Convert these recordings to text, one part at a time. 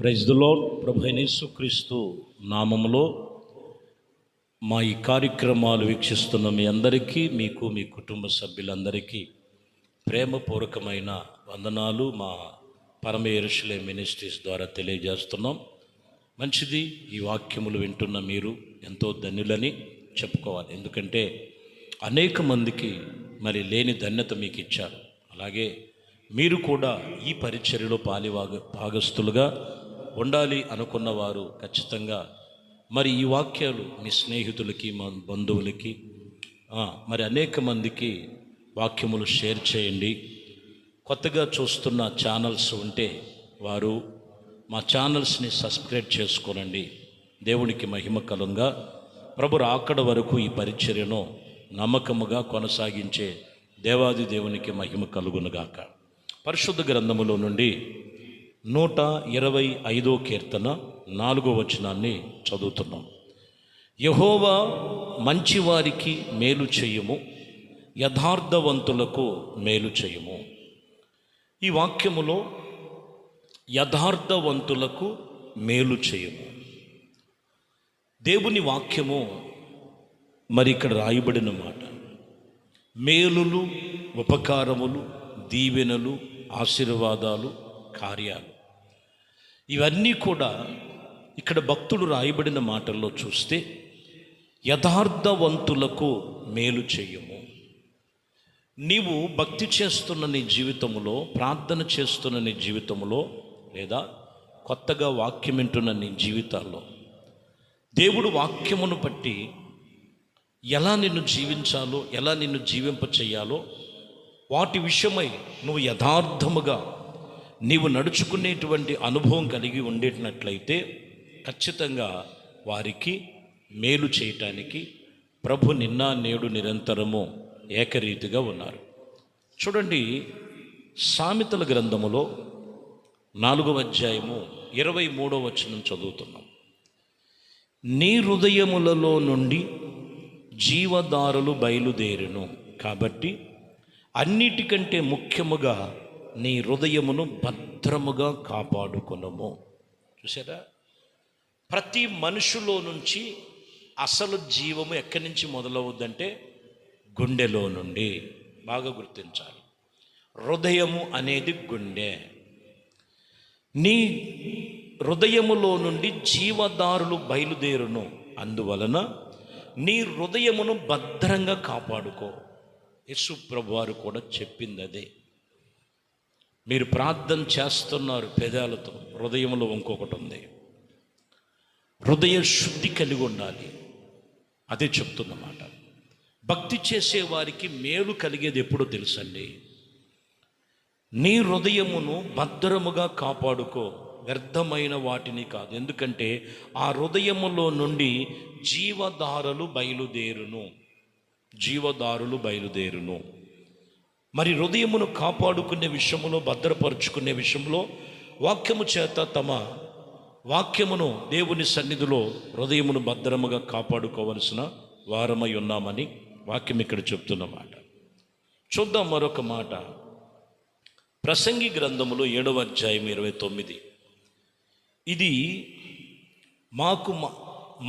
Praise the lord. ప్రభు అయిన యేసుక్రీస్తు నామములో మా ఈ కార్యక్రమాలు వీక్షిస్తున్న మీ అందరికీ, మీకు మీ కుటుంబ సభ్యులందరికీ ప్రేమపూర్వకమైన వందనాలు మా పరమ యెరూషలేము మినిస్ట్రీస్ ద్వారా తెలియజేస్తున్నాం. మంచిది, ఈ వాక్యములు వింటున్న మీరు ఎంతో ధన్యులని చెప్పుకోవాలి. ఎందుకంటే అనేక మందికి మరి లేని ధన్యత మీకు ఇచ్చారు. అలాగే మీరు కూడా ఈ పరిచర్యలో భాగస్థులుగా ఉండాలి అనుకున్న వారు ఖచ్చితంగా మరి ఈ వాక్యాలు మీ స్నేహితులకి, మా బంధువులకి, మరి అనేక మందికి వాక్యములు షేర్ చేయండి. కొత్తగా చూస్తున్న ఛానల్స్ ఉంటే వారు మా ఛానల్స్ని సబ్స్క్రైబ్ చేసుకోనండి. దేవునికి మహిమ కలుగా ప్రభు రాకడ వరకు ఈ పరిచర్యను నమ్మకముగా కొనసాగించే దేవాది దేవునికి మహిమ కలుగునుగాక. పరిశుద్ధ గ్రంథములో నుండి 125వ కీర్తన 4వ వచనాన్ని చదువుతున్నాం. యెహోవా మంచివారికి మేలు చేయుము, యథార్థవంతులకు మేలు చేయుము. ఈ వాక్యములో యథార్థవంతులకు మేలు చేయుము. దేవుని వాక్యము మరి ఇక్కడ రాయబడిన మాట. మేలులు, ఉపకారములు, దీవెనలు, ఆశీర్వాదాలు, కార్యాలు, ఇవన్నీ కూడా ఇక్కడ భక్తుడు రాయబడిన మాటల్లో చూస్తే యథార్థవంతులకు మేలు చేయము. నీవు భక్తి చేస్తున్న నీ జీవితంలో, ప్రార్థన చేస్తున్న నీ జీవితంలో, లేదా కొత్తగా వాక్యం వింటున్న నీ జీవితాల్లో దేవుడు వాక్యమును బట్టి ఎలా నిన్ను జీవించాలో, ఎలా నిన్ను జీవింప చేయాలో వాటి విషయమై నువ్వు యథార్థముగా నీవు నడుచుకునేటువంటి అనుభవం కలిగి ఉండేటట్లయితే ఖచ్చితంగా వారికి మేలు చేయటానికి ప్రభు నిన్న నేడు నిరంతరము ఏకరీతిగా ఉన్నారు. చూడండి, సామెతల గ్రంథములో 4వ అధ్యాయము 23వ వచనం చదువుతున్నాం. నీ హృదయములలో నుండి జీవధారలు బయలుదేరును, కాబట్టి అన్నిటికంటే ముఖ్యముగా నీ హృదయమును భద్రముగా కాపాడుకొనుము. చూసారా, ప్రతి మనుషులో నుంచి అసలు జీవము ఎక్కడి నుంచి మొదలవుద్దంటే గుండెలో నుండి. బాగా గుర్తించాలి, హృదయము అనేది గుండె. నీ హృదయములో నుండి జీవధారులు బయలుదేరును, అందువలన నీ హృదయమును భద్రంగా కాపాడుకో. యేసు ప్రభువారు కూడా చెప్పింది అదే. మీరు ప్రార్థన చేస్తున్నారు పెదాలతో, హృదయంలో ఇంకొకటి ఉంది. హృదయ శుద్ధి కలిగి ఉండాలి, అదే చెప్తున్నమాట. భక్తి చేసేవారికి మేలు కలిగేది ఎప్పుడో తెలుసండి. నీ హృదయమును భద్రముగా కాపాడుకో, వ్యర్థమైన వాటిని కాదు. ఎందుకంటే ఆ హృదయములో నుండి జీవధారలు బయలుదేరును, జీవధారులు బయలుదేరును. మరి హృదయమును కాపాడుకునే విషయంలో, భద్రపరుచుకునే విషయంలో వాక్యము చేత తమ వాక్యమును దేవుని సన్నిధిలో హృదయమును భద్రముగా కాపాడుకోవలసిన వారమై ఉన్నామని వాక్యం ఇక్కడ చెప్తున్నమాట. చూద్దాం మరొక మాట. ప్రసంగి గ్రంథములో 7వ అధ్యాయం 29. ఇది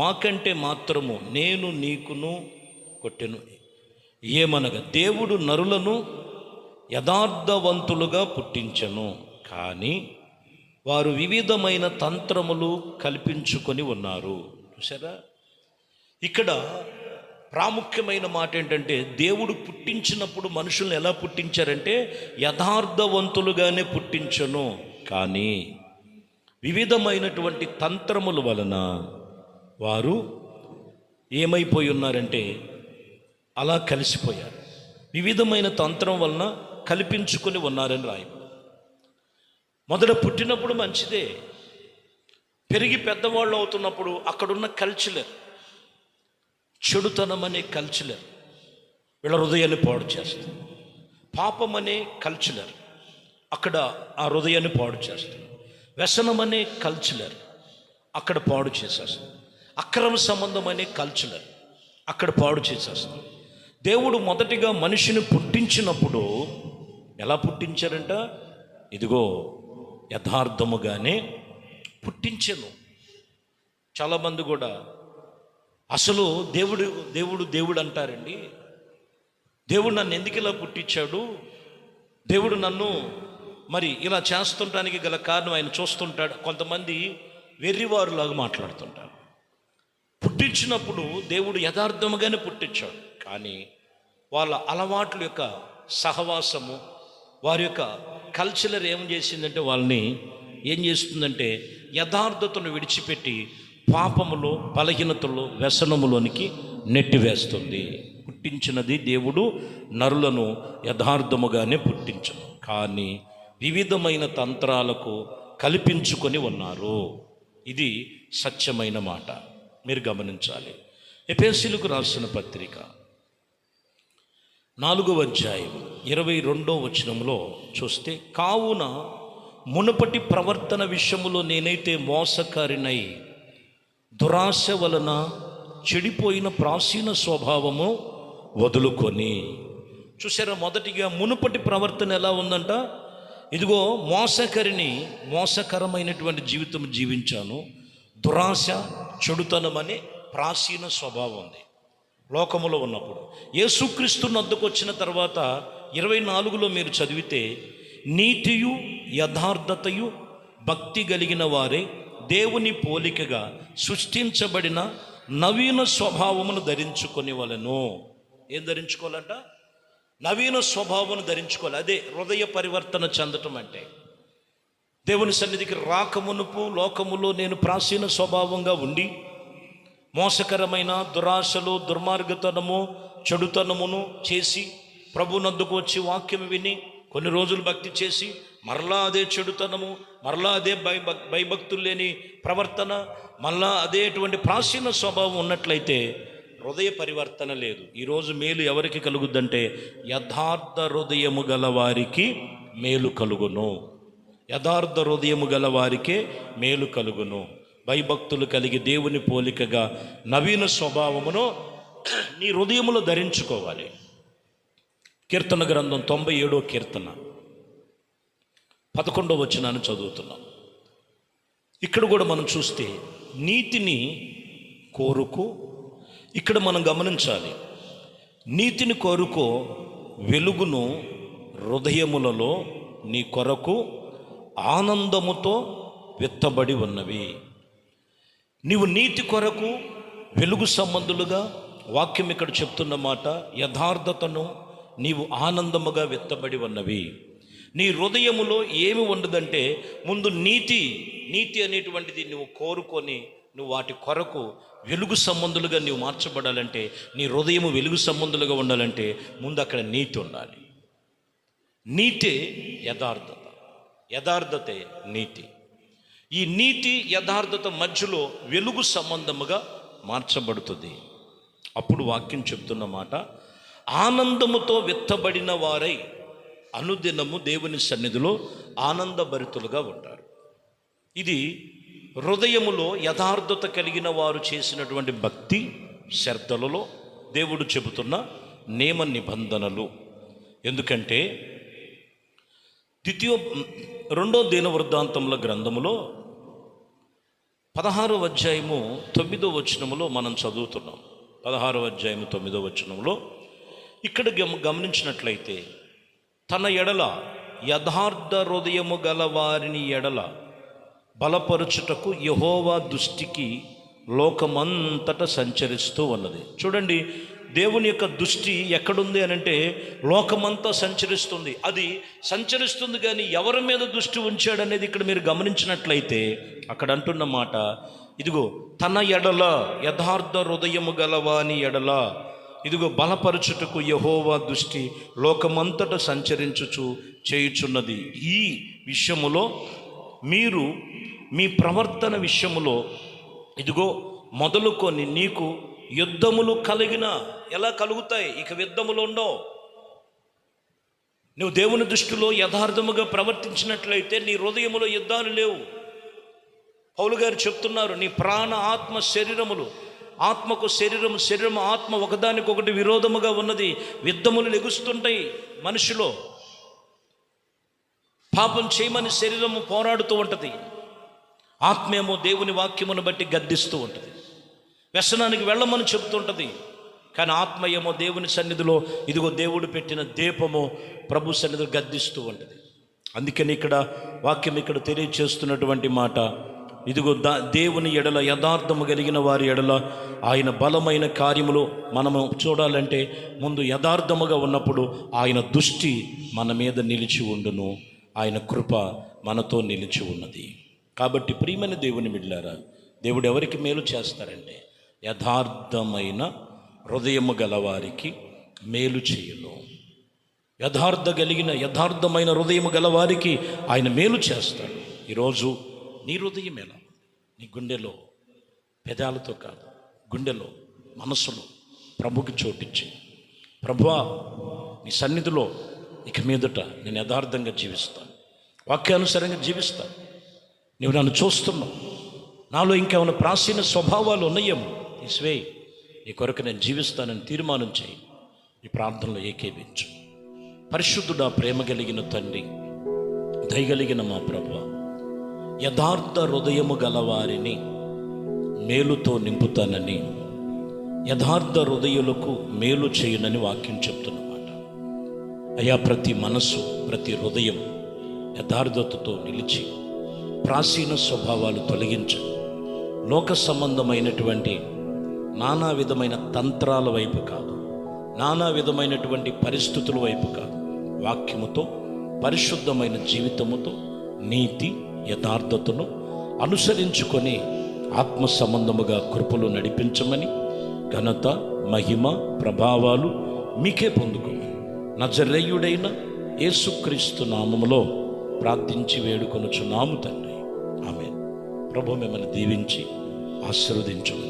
మాకంటే మాత్రము నేను నీకును కొట్టెను, ఏమనగా దేవుడు నరులను యథార్థవంతులుగా పుట్టించెను, కానీ వారు వివిధమైన తంత్రములు కల్పించుకొని ఉన్నారు. చూసారా, ఇక్కడ ప్రాముఖ్యమైన మాట ఏంటంటే దేవుడు పుట్టించినప్పుడు మనుషులను ఎలా పుట్టించారంటే యథార్థవంతులుగానే పుట్టించను, కానీ వివిధమైనటువంటి తంత్రముల వలన వారు ఏమైపోయి ఉన్నారంటే అలా కలిసిపోయారు. వివిధమైన తంత్రం వలన కల్పించుకొని ఉన్నారని రాయబడింది. మొదట పుట్టినప్పుడు మంచిదే, పెరిగి పెద్దవాళ్ళు అవుతున్నప్పుడు అక్కడున్న కల్చరర్, చెడుతనం అనే కల్చరర్ వీళ్ళ హృదయాన్ని పాడు చేస్తుంది. పాపం అనే కల్చరర్ అక్కడ ఆ హృదయాన్ని పాడు చేస్తుంది. వ్యసనం అనే కల్చరర్ అక్కడ పాడు చేసేస్తుంది. అక్రమ సంబంధం అనే కల్చరర్ అక్కడ పాడు చేసేస్తుంది. దేవుడు మొదటిగా మనిషిని పుట్టించినప్పుడు ఎలా పుట్టించారంట? ఇదిగో యథార్థముగానే పుట్టించెను. చాలామంది కూడా అసలు దేవుడు దేవుడు దేవుడు అంటారండి. దేవుడు నన్ను ఎందుకు ఇలా పుట్టించాడు, దేవుడు నన్ను మరి ఇలా చేస్తుంటానికి గల కారణం ఆయన చూస్తుంటాడు. కొంతమంది వెర్రివారులాగా మాట్లాడుతుంటారు. పుట్టించినప్పుడు దేవుడు యథార్థముగానే పుట్టించాడు, కానీ వాళ్ళ అలవాట్ల యొక్క సహవాసము, వారి యొక్క కల్చర్ ఏం చేసిందంటే వాళ్ళని ఏం చేస్తుందంటే యథార్థతను విడిచిపెట్టి పాపములో, బలహీనతలో, వ్యసనములోనికి నెట్టివేస్తుంది. పుట్టించినది దేవుడు నరులను యథార్థముగానే పుట్టించను, కానీ వివిధమైన తంత్రాలకు కల్పించుకొని ఉన్నారు. ఇది సత్యమైన మాట, మీరు గమనించాలి. ఎఫెసీయులకు రాసిన పత్రిక 4వ అధ్యాయం 22వ వచనంలో చూస్తే, కావున మునుపటి ప్రవర్తన విషయములో నేనైతే మోసకారినై దురాశ వలన చెడిపోయిన ప్రాచీన స్వభావము వదులుకొని. చూసారా, మొదటిగా మునుపటి ప్రవర్తన ఎలా ఉందంట? ఇదిగో మోసకరమైనటువంటి జీవితం జీవించాను, దురాశ, చెడుతనం అనే ప్రాచీన స్వభావం ఉంది లోకములో ఉన్నప్పుడు. యేసుక్రీస్తుని వద్దకు వచ్చిన తర్వాత 24లో మీరు చదివితే, నీతియు యథార్థతయు భక్తి కలిగిన వారే దేవుని పోలికగా సృష్టించబడిన నవీన స్వభావమును ధరించుకొని వలెను. ఏం ధరించుకోవాలంట? నవీన స్వభావమును ధరించుకోవాలి. అదే హృదయ పరివర్తన చెందటం అంటే. దేవుని సన్నిధికి రాకమునుపు లోకములో నేను ప్రాచీన స్వభావంగా ఉండి మోసకరమైన దురాశలు, దుర్మార్గతనము, చెడుతనమును చేసి ప్రభునందుకు వచ్చి వాక్యం విని కొన్ని రోజులు భక్తి చేసి మరలా అదే చెడుతనము, మరలా అదే భయభక్తులు లేని ప్రవర్తన, మరలా అదేటువంటి ప్రాచీన స్వభావం ఉన్నట్లయితే హృదయ పరివర్తన లేదు. ఈరోజు మేలు ఎవరికి కలుగుద్దంటే యథార్థ హృదయము గల వారికి మేలు కలుగును. యథార్థ హృదయము గల వారికే మేలు కలుగును. భయభక్తులు కలిగి దేవుని పోలికగా నవీన స్వభావమును నీ హృదయములో ధరించుకోవాలి. కీర్తన గ్రంథం 97వ కీర్తన 11వ వచనాన్ని చదువుతున్నాం. ఇక్కడ కూడా మనం చూస్తే నీతిని కోరుకో. ఇక్కడ మనం గమనించాలి, నీతిని కోరుకో, వెలుగును హృదయములలో నీ కొరకు ఆనందముతో విత్తబడి ఉన్నవి. నీవు నీతి కొరకు వెలుగు సంబంధులుగా, వాక్యం ఇక్కడ చెప్తున్న మాట, యథార్థతను నీవు ఆనందముగా విత్తబడి ఉన్నవి. నీ హృదయములో ఏమి ఉండదంటే ముందు నీతి అనేటువంటిది నువ్వు కోరుకొని నువ్వు వాటి కొరకు వెలుగు సంబంధులుగా నీవు మార్చబడాలంటే, నీ హృదయము వెలుగు సంబంధులుగా ఉండాలంటే ముందు అక్కడ నీతి ఉండాలి. నీతే యథార్థత, యథార్థతే నీతి. ఈ నీతి యథార్థత మధ్యలో వెలుగు సంబంధముగా మార్చబడుతుంది. అప్పుడు వాక్యం చెప్తున్న మాట, ఆనందముతో విత్తబడిన వారై అనుదినము దేవుని సన్నిధిలో ఆనందభరితులుగా ఉంటారు. ఇది హృదయములో యథార్థత కలిగిన వారు చేసినటువంటి భక్తి శ్రద్ధలలో దేవుడు చెబుతున్న నియమ నిబంధనలు. ఎందుకంటే 2వ దినవృత్తాంతముల గ్రంథములో 16వ అధ్యాయము 9వ వచనములో మనం చదువుతున్నాం. 16వ అధ్యాయము 9వ వచనంలో ఇక్కడ గమనించినట్లయితే, తన ఎడల యథార్థ హృదయము గల వారిని ఎడల బలపరుచుటకు యెహోవా దృష్టికి లోకమంతట సంచరిస్తూ ఉన్నది. చూడండి, దేవుని యొక్క దృష్టి ఎక్కడుంది అని అంటే లోకమంతా సంచరిస్తుంది. అది సంచరిస్తుంది, కానీ ఎవరి మీద దృష్టి ఉంచాడనేది ఇక్కడ మీరు గమనించినట్లయితే అక్కడ అంటున్న మాట, ఇదిగో తన ఎడల యథార్థ హృదయము గలవాని ఎడల ఇదిగో బలపరచుటకు యెహోవా దృష్టి లోకమంతట సంచరించుచు చేయుచున్నది. ఈ విషయములో మీరు మీ ప్రవర్తన విషయములో ఇదిగో మొదలుకొని నీకు యుద్ధములు కలిగిన, ఎలా కలుగుతాయి? ఇక యుద్ధములు ఉండవు. నువ్వు దేవుని దృష్టిలో యథార్థముగా ప్రవర్తించినట్లయితే నీ హృదయములో యుద్ధాలు లేవు. పౌలు గారు చెప్తున్నారు, నీ ప్రాణ ఆత్మ శరీరములు, ఆత్మకు శరీరము ఆత్మ ఒకదానికొకటి విరోధముగా ఉన్నది. యుద్ధములు లెగుస్తుంటాయి మనిషిలో. పాపం చేయమని శరీరము పోరాడుతూ ఉంటుంది. ఆత్మేమో దేవుని వాక్యమును బట్టి గద్దిస్తూ ఉంటుంది, వ్యసనానికి వెళ్ళమని చెబుతుంటుంది. కానీ ఆత్మ ఏమో దేవుని సన్నిధిలో ఇదిగో దేవుడు పెట్టిన దీపము ప్రభు సన్నిధిలో గద్దిస్తూ ఉంటుంది. అందుకని ఇక్కడ వాక్యం ఇక్కడ తెలియచేస్తున్నటువంటి మాట, ఇదిగో దేవుని ఎడల యథార్థము కలిగిన వారి ఎడల ఆయన బలమైన కార్యములు మనము చూడాలంటే ముందు యథార్థముగా ఉన్నప్పుడు ఆయన దృష్టి మన మీద నిలిచి ఉండును, ఆయన కృప మనతో నిలిచి ఉన్నది. కాబట్టి ప్రియమైన దేవుని బిడ్డలారా, దేవుడు ఎవరికి మేలు చేస్తారంటే యథార్థమైన హృదయము గలవారికి మేలు చేయును. యథార్థమైన హృదయము గలవారికి ఆయన మేలు చేస్తాడు. ఈరోజు నీ హృదయం ఎలా? నీ గుండెలో, పెదాలతో కాదు, గుండెలో, మనసులో ప్రభుకి చోటిచ్చి, ప్రభువా నీ సన్నిధిలో ఇక మీదట నేను యథార్థంగా జీవిస్తాను, వాక్యానుసారంగా జీవిస్తాను. నువ్వు నన్ను చూస్తున్నావు, నాలో ఇంకేమైనా ప్రాచీన స్వభావాలు ఉన్నాయేమో తీసివేయి, నీ కొరకు నేను జీవిస్తానని తీర్మానం చేయి. ఈ ప్రార్థనలో ఏకీవించు. పరిశుద్ధుడా, ప్రేమ కలిగిన తండ్రి, దయగలిగిన మా ప్రభువా, యథార్థ హృదయము గలవారిని మేలుతో నింపుతానని, యథార్థ హృదయులకు మేలు చేయునని వాక్యం చెప్తున్నమాట. అయ్యా, ప్రతి మనస్సు, ప్రతి హృదయం యథార్థతతో నిలిచి ప్రాచీన స్వభావాలు తొలగించు, లోక సంబంధమైనటువంటి నానా విధమైన తంత్రాల వైపు కాదు, నానా విధమైనటువంటి పరిస్థితుల వైపు కాదు, వాక్యముతో పరిశుద్ధమైన జీవితముతో నీతి యథార్థతను అనుసరించుకొని ఆత్మ సంబంధముగా కృపలు నడిపించమని, ఘనత మహిమ ప్రభావాలు మీకే పొందుకోమని నజరేయుడైన యేసుక్రీస్తు నామములో ప్రార్థించి వేడుకొనుచున్నాము తండ్రి. ఆమేన్. ప్రభు మిమ్మల్ని దీవించి ఆశీర్వదించును.